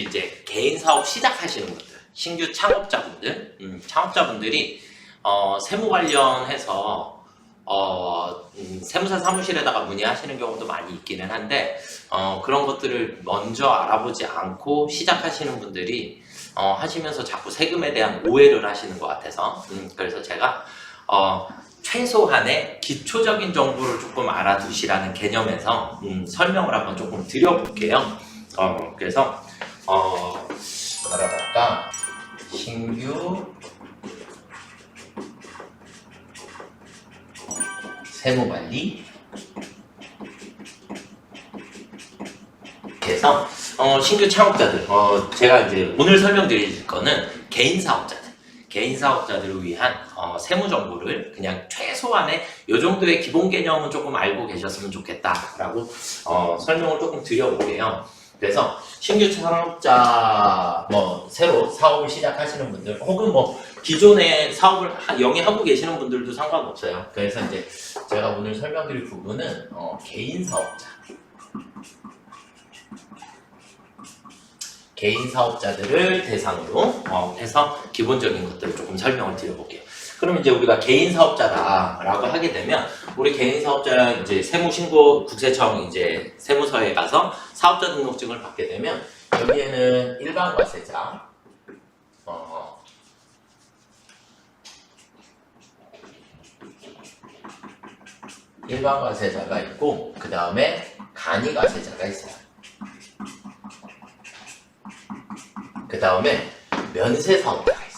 우리 이제 개인 사업 시작하시는 분들, 신규 창업자분들, 창업자분들이 세무 관련해서 세무사 사무실에다가 문의하시는 경우도 많이 있기는 한데 그런 것들을 먼저 알아보지 않고 시작하시는 분들이 하시면서 자꾸 세금에 대한 오해를 하시는 것 같아서 그래서 제가 최소한의 기초적인 정보를 조금 알아두시라는 개념에서 설명을 한번 조금 드려볼게요. 그래서 뭐라 할까, 신규 세무관리. 그래서 신규 창업자들, 제가 이제 오늘 설명드릴 거는 개인 사업자들을 위한 세무 정보를 그냥 최소한의 요 정도의 기본 개념은 조금 알고 계셨으면 좋겠다라고 설명을 조금 드려볼게요. 그래서 신규 창업자, 새로 사업을 시작하시는 분들, 혹은 기존에 사업을 영위하고 계시는 분들도 상관없어요. 그래서 이제 제가 오늘 설명드릴 부분은 개인 사업자들을 대상으로 해서 기본적인 것들을 조금 설명을 드려볼게요. 그럼 이제 우리가 개인 사업자다라고 하게 되면 우리 개인 사업자 이제 세무신고 국세청 이제 세무서에 가서 사업자 등록증을 받게 되면 여기에는 일반 과세자, 일반 과세자가 있고 그 다음에 간이 과세자가 있어요. 그 다음에 면세 사업자가 있어요.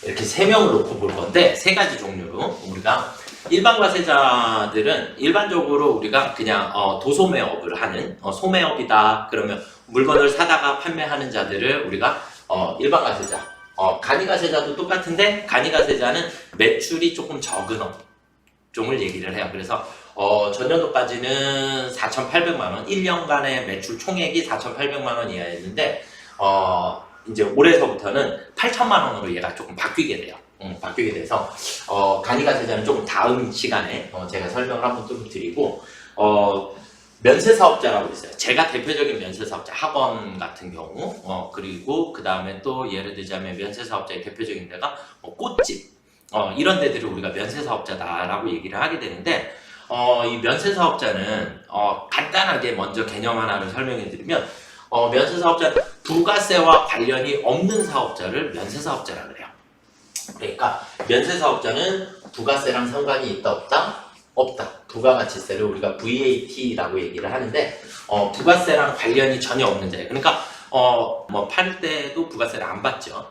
이렇게 세 명을 놓고 볼 건데 세 가지 종류로 우리가 일반 과세자들은 일반적으로 우리가 그냥 도소매업을 하는 소매업이다 그러면 물건을 사다가 판매하는 자들을 우리가 일반 과세자, 간이 과세자도 똑같은데 간이 과세자는 매출이 조금 적은 업종을 얘기를 해요. 그래서 전년도까지는 4,800만 원, 1년간의 매출 총액이 4,800만 원 이하였는데 이제 올해서부터는 8천만 원으로 얘가 조금 바뀌게 돼요. 바뀌게 돼서 간이 과세자는 조금 다음 시간에 제가 설명을 한번 좀 드리고 면세 사업자라고 있어요. 제가 대표적인 면세 사업자 학원 같은 경우 그리고 그 다음에 또 예를 들자면 면세 사업자의 대표적인 데가 꽃집 이런 데들을 우리가 면세 사업자다라고 얘기를 하게 되는데 이 면세 사업자는 간단하게 먼저 개념 하나를 설명해 드리면 면세 사업자는 부가세와 관련이 없는 사업자를 면세 사업자라 그래요. 그러니까 면세 사업자는 부가세랑 상관이 있다 없다? 없다. 부가가치세를 우리가 VAT라고 얘기를 하는데 부가세랑 관련이 전혀 없는 자예요. 그러니까 팔 때도 부가세를 안 받죠.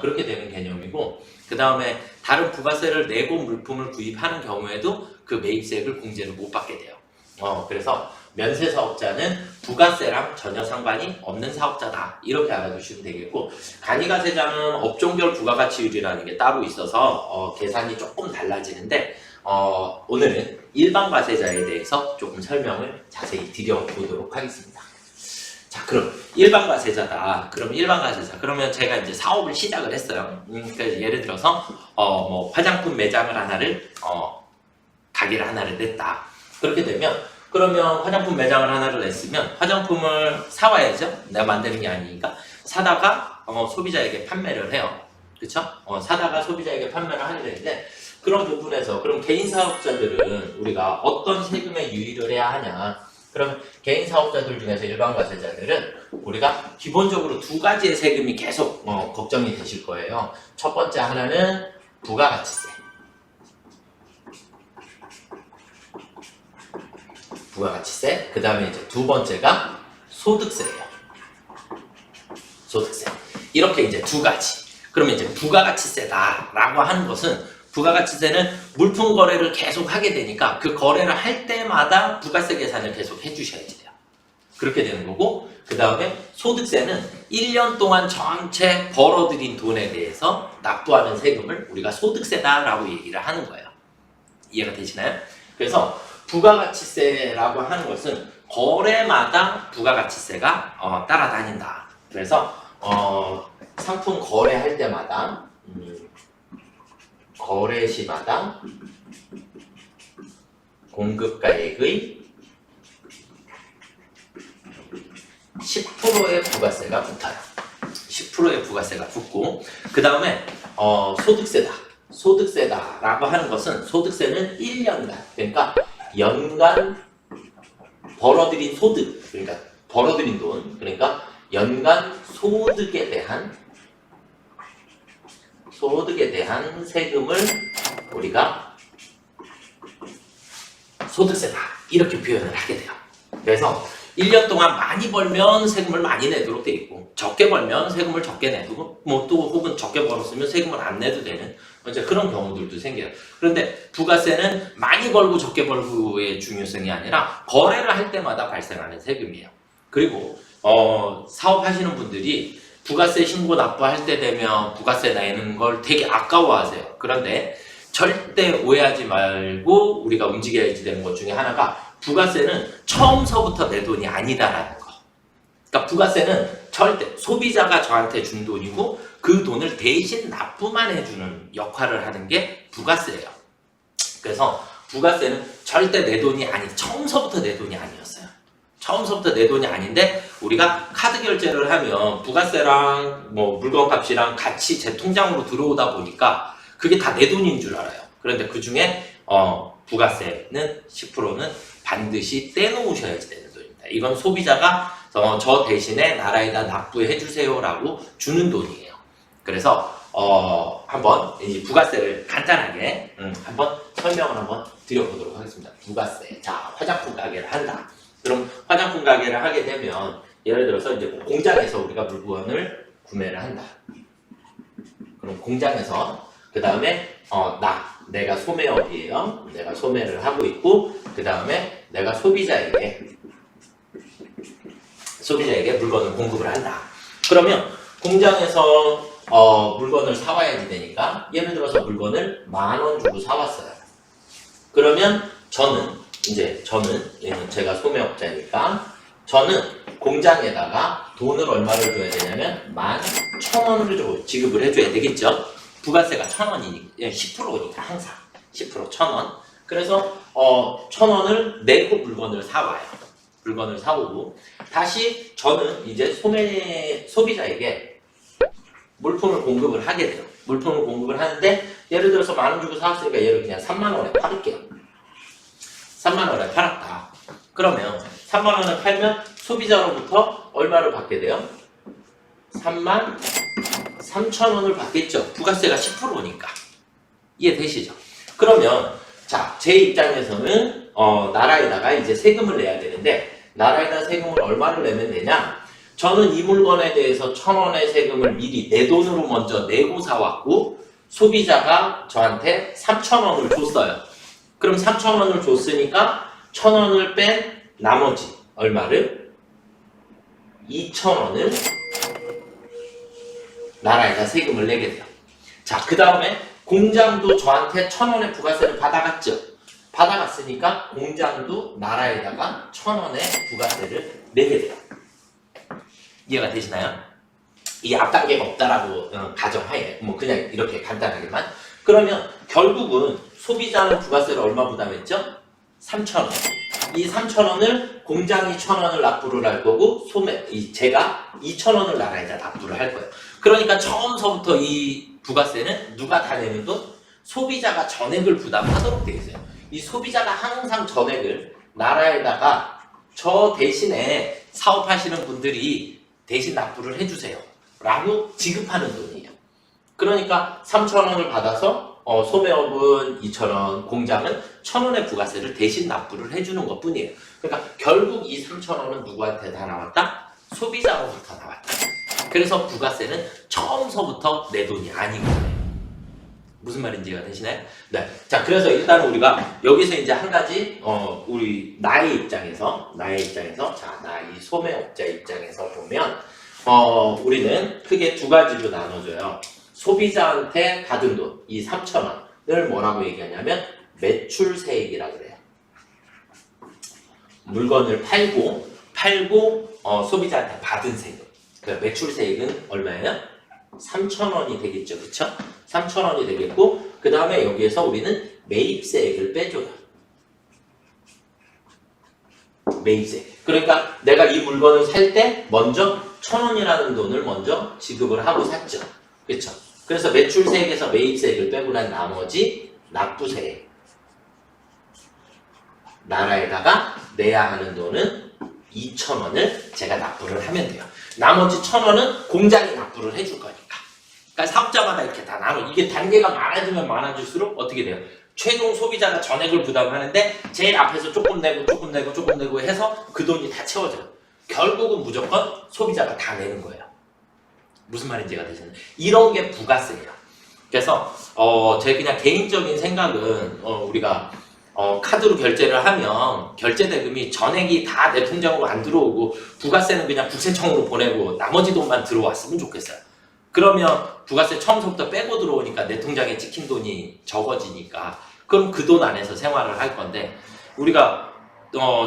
그렇게 되는 개념이고 그 다음에 다른 부가세를 내고 물품을 구입하는 경우에도 그 매입세액을 공제를 못 받게 돼요. 그래서 면세 사업자는 부가세랑 전혀 상관이 없는 사업자다 이렇게 알아두시면 되겠고 간이 과세자는 업종별 부가가치율이라는 게 따로 있어서 계산이 조금 달라지는데 오늘은 일반 과세자에 대해서 조금 설명을 자세히 드려보도록 하겠습니다. 자, 그럼 일반 과세자다. 그럼 일반 과세자. 그러면 제가 이제 사업을 시작을 했어요. 그러니까 예를 들어서 화장품 매장을 하나를 가게를 하나를 냈다. 그렇게 되면 그러면 화장품 매장을 하나를 냈으면 화장품을 사와야죠. 내가 만드는 게 아니니까 사다가 소비자에게 판매를 해요. 그렇죠? 사다가 소비자에게 판매를 하게 되는데 그런 부분에서 그럼 개인 사업자들은 우리가 어떤 세금에 유의를 해야 하냐? 그럼 개인 사업자들 중에서 일반 과세자들은 우리가 기본적으로 두 가지의 세금이 계속 걱정이 되실 거예요. 첫 번째 하나는 부가가치세. 부가가치세. 그 다음에 이제 두 번째가 소득세예요. 소득세. 이렇게 이제 두 가지. 그러면 이제 부가가치세다라고 하는 것은 부가가치세는 물품 거래를 계속 하게 되니까 그 거래를 할 때마다 부가세 계산을 계속 해주셔야 돼요. 그렇게 되는 거고 그 다음에 소득세는 1년 동안 전체 벌어들인 돈에 대해서 납부하는 세금을 우리가 소득세다라고 얘기를 하는 거예요. 이해가 되시나요? 그래서 부가가치세라고 하는 것은 거래마다 부가가치세가 따라다닌다. 그래서 상품 거래할 때마다 거래 시마다 공급가액의 10%의 부가세가 붙어요. 10%의 부가세가 붙고 그 다음에 소득세다. 소득세다라고 하는 것은 소득세는 1년간 그러니까 연간 벌어들인 소득 그러니까 벌어들인 돈 그러니까 연간 소득에 대한 세금을 우리가 소득세다 이렇게 표현을 하게 돼요. 그래서 1년 동안 많이 벌면 세금을 많이 내도록 돼 있고 적게 벌면 세금을 적게 내도 뭐 또 혹은 적게 벌었으면 세금을 안 내도 되는 이제 그런 경우들도 생겨요. 그런데 부가세는 많이 벌고 적게 벌고의 중요성이 아니라 거래를 할 때마다 발생하는 세금이에요. 그리고 사업하시는 분들이 부가세 신고 납부할 때 되면 부가세 내는 걸 되게 아까워하세요. 그런데 절대 오해하지 말고 우리가 움직여야지 되는 것 중에 하나가 부가세는 처음서부터 내 돈이 아니다라는 거. 그러니까 부가세는 절대 소비자가 저한테 준 돈이고 그 돈을 대신 납부만 해주는 역할을 하는 게 부가세예요. 그래서 부가세는 절대 내 돈이 처음서부터 내 돈이 아니었어요. 처음서부터 내 돈이 아닌데 우리가 카드 결제를 하면 부가세랑 뭐 물건값이랑 같이 제 통장으로 들어오다 보니까 그게 다 내 돈인 줄 알아요. 그런데 그 중에 부가세는 10%는 반드시 떼놓으셔야지 되는 돈입니다. 이건 소비자가 저 대신에 나라에다 납부해 주세요라고 주는 돈이에요. 그래서 한번 이 부가세를 간단하게 한번 설명을 한번 드려보도록 하겠습니다. 부가세. 자, 화장품 가게를 한다. 그럼 화장품 가게를 하게 되면 예를 들어서 이제 공장에서 우리가 물건을 구매를 한다. 그럼 공장에서 그 다음에 내가 소매업이에요. 내가 소매를 하고 있고 그 다음에 내가 소비자에게 물건을 공급을 한다. 그러면 공장에서 물건을 사와야지 되니까 예를 들어서 물건을 10,000원 주고 사왔어요. 그러면 저는 얘는 제가 소매업자니까 저는 공장에다가 돈을 얼마를 줘야 되냐면 11,000원을 지급을 해줘야 되겠죠. 부가세가 1,000원이니까 10%니까 항상 10% 1,000원. 그래서 1,000원을 내고 물건을 사와요. 물건을 사오고 다시 저는 이제 소비자에게 물품을 공급을 하게 돼요. 물품을 공급을 하는데 예를 들어서 10,000원 주고 사왔으니까 얘를 그냥 30,000원에 팔을게요. 30,000원에 팔았다. 그러면 30,000원에 팔면 소비자로부터 얼마를 받게 돼요? 33,000원을 받겠죠. 부가세가 10%니까. 이해되시죠? 그러면 자, 제 입장에서는 나라에다가 이제 세금을 내야 되는데 나라에다 세금을 얼마를 내면 되냐? 저는 이 물건에 대해서 1,000원의 세금을 미리 내 돈으로 먼저 내고 사왔고 소비자가 저한테 3,000원을 줬어요. 그럼 3,000원을 줬으니까 1,000원을 뺀 나머지 얼마를? 2,000원을 나라에다 세금을 내게 돼요. 자, 그 다음에 공장도 저한테 1,000원의 부가세를 받아갔죠. 받아갔으니까 공장도 나라에다가 1,000원의 부가세를 내게 돼요. 이해가 되시나요? 이 앞단계가 없다라고 가정하에 뭐 그냥 이렇게 간단하게만. 그러면 결국은 소비자는 부가세를 얼마 부담했죠? 3,000원. 이 3,000원을 공장이 1,000원을 납부를 할 거고 제가 2,000원을 나라에다 납부를 할 거예요. 그러니까 처음서부터 이 부가세는 누가 다 내는 돈? 소비자가 전액을 부담하도록 되어 있어요. 이 소비자가 항상 전액을 나라에다가 저 대신에 사업하시는 분들이 대신 납부를 해주세요 라고 지급하는 돈이에요. 그러니까 3,000원을 받아서 소매업은 2,000원, 공장은 1,000원의 부가세를 대신 납부를 해주는 것 뿐이에요. 그러니까 결국 이 3,000원은 누구한테 다 나왔다? 소비자로부터 나왔다. 그래서 부가세는 처음서부터 내 돈이 아닌 거예요. 무슨 말인지 이해가 되시나요? 네. 자, 그래서 일단 우리가 여기서 이제 한 가지 우리 나의 입장에서 자, 나 이 소매업자 입장에서 보면 우리는 크게 두 가지로 나눠줘요. 소비자한테 받은 돈, 이 3,000원을 뭐라고 얘기하냐면 매출세액이라고 그래요. 물건을 팔고 소비자한테 받은 세금. 그 매출세액은 얼마예요? 3,000원이 되겠죠. 그쵸? 3,000원이 되겠고 그 다음에 여기에서 우리는 매입세액을 빼줘요. 매입세액. 그러니까 내가 이 물건을 살 때 먼저 1,000원이라는 돈을 먼저 지급을 하고 샀죠. 그렇죠? 그래서 매출세액에서 매입세액을 빼고 난 나머지 납부세액, 나라에다가 내야 하는 돈은 2,000원을 제가 납부를 하면 돼요. 나머지 1,000원은 공장이 납부를 해줄 거니까. 그러니까 사업자마다 이렇게 다 나눠. 이게 단계가 많아지면 많아질수록 어떻게 돼요? 최종 소비자가 전액을 부담하는데 제일 앞에서 조금 내고 해서 그 돈이 다 채워져요. 결국은 무조건 소비자가 다 내는 거예요. 무슨 말인지 이해되시나요? 이런 게 부가세예요. 그래서 제 그냥 개인적인 생각은 우리가 카드로 결제를 하면 결제 대금이 전액이 다 내 통장으로 안 들어오고 부가세는 그냥 국세청으로 보내고 나머지 돈만 들어왔으면 좋겠어요. 그러면 부가세 처음부터 빼고 들어오니까 내 통장에 찍힌 돈이 적어지니까 그럼 그 돈 안에서 생활을 할 건데 우리가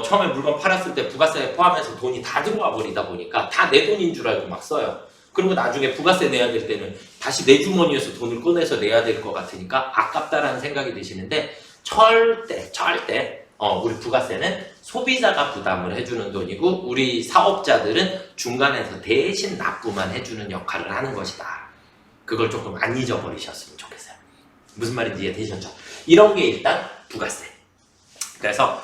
처음에 물건 팔았을 때 부가세 포함해서 돈이 다 들어와 버리다 보니까 다 내 돈인 줄 알고 막 써요. 그리고 나중에 부가세 내야 될 때는 다시 내 주머니에서 돈을 꺼내서 내야 될 것 같으니까 아깝다라는 생각이 드시는데 절대 우리 부가세는 소비자가 부담을 해주는 돈이고 우리 사업자들은 중간에서 대신 납부만 해주는 역할을 하는 것이다. 그걸 조금 안 잊어버리셨으면 좋겠어요. 무슨 말인지 이해되셨죠? 이런 게 일단 부가세. 그래서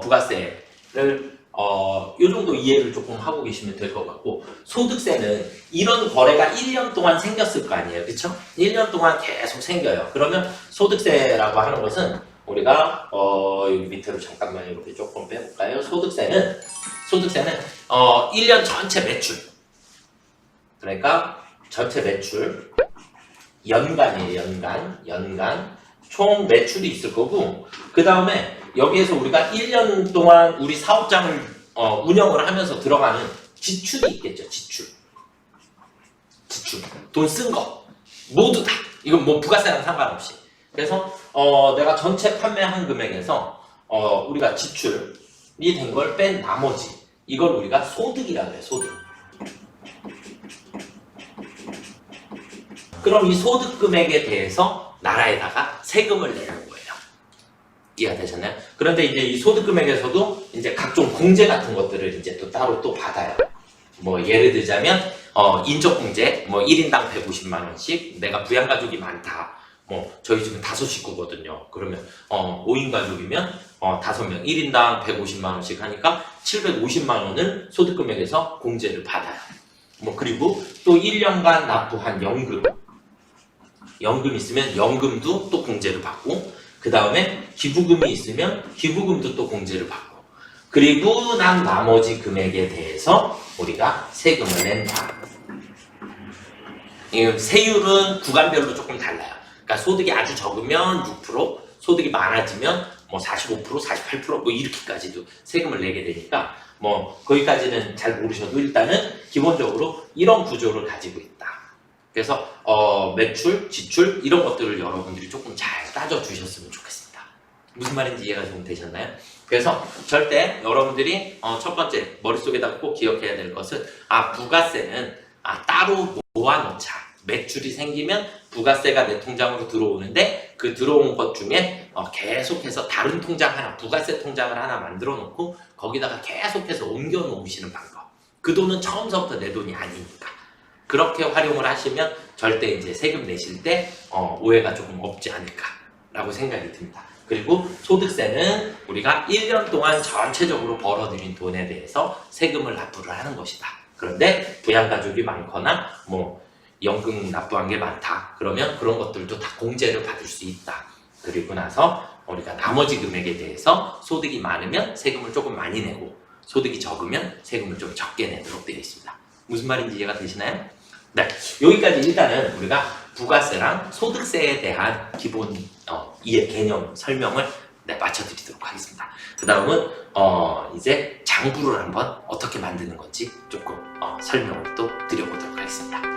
부가세를 요 정도 이해를 조금 하고 계시면 될 것 같고 소득세는 이런 거래가 1년 동안 생겼을 거 아니에요. 그쵸? 1년 동안 계속 생겨요. 그러면 소득세라고 하는 것은 우리가 여기 밑으로 잠깐만 이렇게 조금 빼볼까요? 소득세는 1년 전체 매출 그러니까 전체 매출 연간이에요. 연간 총 매출이 있을 거고 그 다음에 여기에서 우리가 1년 동안 우리 사업장을 운영을 하면서 들어가는 지출이 있겠죠. 지출 돈 쓴 거 모두 다 이건 뭐 부가세랑 상관없이 그래서 내가 전체 판매한 금액에서 우리가 지출이 된 걸 뺀 나머지 이걸 우리가 소득이라고 해요. 소득. 그럼 이 소득 금액에 대해서 나라에다가 세금을 내는 거예요. 이해가 되셨나요? 그런데 이제 이 소득 금액에서도 이제 각종 공제 같은 것들을 이제 또 따로 또 받아요. 뭐 예를 들자면 인적 공제, 뭐 1인당 150만 원씩. 내가 부양 가족이 많다. 뭐 저희 집은 5식구거든요. 그러면 5인 가족이면 5명 1인당 150만 원씩 하니까 750만 원을 소득 금액에서 공제를 받아요. 뭐 그리고 또 1년간 납부한 연금 있으면 연금도 또 공제를 받고 그 다음에 기부금이 있으면 기부금도 또 공제를 받고 그리고 난 나머지 금액에 대해서 우리가 세금을 낸다. 이 세율은 구간별로 조금 달라요. 그러니까 소득이 아주 적으면 6%, 소득이 많아지면 뭐 45%, 48% 뭐 이렇게까지도 세금을 내게 되니까 뭐 거기까지는 잘 모르셔도 일단은 기본적으로 이런 구조를 가지고 있다. 그래서 매출, 지출 이런 것들을 여러분들이 조금 잘 따져주셨으면 좋겠습니다. 무슨 말인지 이해가 좀 되셨나요? 그래서 절대 여러분들이 첫 번째 머릿속에다 꼭 기억해야 될 것은 부가세는 따로 모아놓자. 매출이 생기면 부가세가 내 통장으로 들어오는데 그 들어온 것 중에 계속해서 다른 통장 하나, 부가세 통장을 하나 만들어 놓고 거기다가 계속해서 옮겨 놓으시는 방법. 그 돈은 처음서부터 내 돈이 아니니까. 그렇게 활용을 하시면 절대 이제 세금 내실 때 오해가 조금 없지 않을까라고 생각이 듭니다. 그리고 소득세는 우리가 1년 동안 전체적으로 벌어들인 돈에 대해서 세금을 납부를 하는 것이다. 그런데 부양가족이 많거나 뭐 연금 납부한 게 많다. 그러면 그런 것들도 다 공제를 받을 수 있다. 그리고 나서 우리가 나머지 금액에 대해서 소득이 많으면 세금을 조금 많이 내고 소득이 적으면 세금을 좀 적게 내도록 되어 있습니다. 무슨 말인지 이해가 되시나요? 네, 여기까지 일단은 우리가 부가세랑 소득세에 대한 기본 이해 개념 설명을 마쳐드리도록 하겠습니다. 그 다음은 이제 장부를 한번 어떻게 만드는 건지 조금 설명을 또 드려보도록 하겠습니다.